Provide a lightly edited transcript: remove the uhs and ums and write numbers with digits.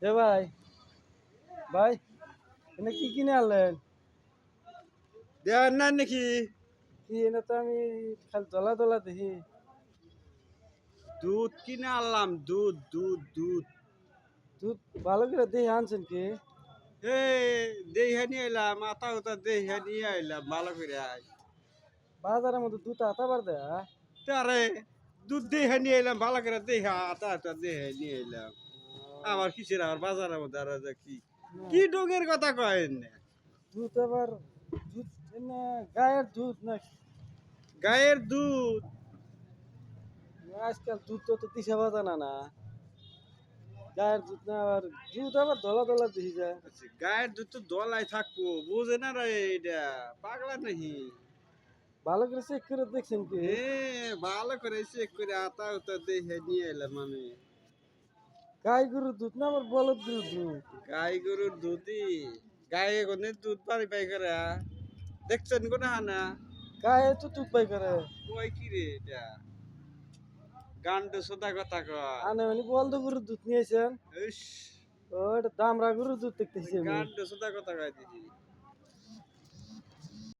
এ ভাই ভাই এনে কি কিনে আনলেন? দেওয়ার না নাকি? কি এনে তো আমি খালি দলা দলা দেখি। দুধ কিনে আনলাম, দুধ। দুধ ভালো করে দেখে আনছেন কি? দেহা নিয়ে এলাম, মাথা উতা দেহা নিয়ে আইলাম ভালো করে আয়। বাজারের মধ্যে দুধ আতাবার দেয়া। তারে দুধ দেহা নিয়ে এলাম ভালো করে দেহা আতা আতা দেহা নিয়ে এলাম। আমার কিসের আর বাজারের মধ্যে আর কি না, কি ডোগের কথা কয়েন না? দুধ আবার দুধ এনে গায়ের দুধ না। গায়ের দুধ। আজকাল দুধ তো দিশা বাজা না গায়ের দুধ না আবার দুধ আবার দলা দলা দেখি যায়। গায়ের দুধ তো দলাই থাকবো, বুঝে না রে? এটা পাগলা নাকি? ভালো করে চেক করে দেখছেন কি? ভালো করে চেক করে আতা উতা দেখে নিয়ে এলাম আমি। গাই গরুর দুধ না আবার বলদ গরুর দুধ? গাই গরুর দুধই। গায়ে গনে দুধ পারি পাই করে দেখছেন কোনা হানা? গায়ে তো দুধ পাই করে। কই কি রে এটা? গান্ড সোদা কথা কয়। আনে মানে বলদ গরুর দুধ নিয়েছেন। ইস, ও এটা দামরা গরুর দুধ দেখতেছি আমি। গান্ড সোদা কথা কয় দিদি।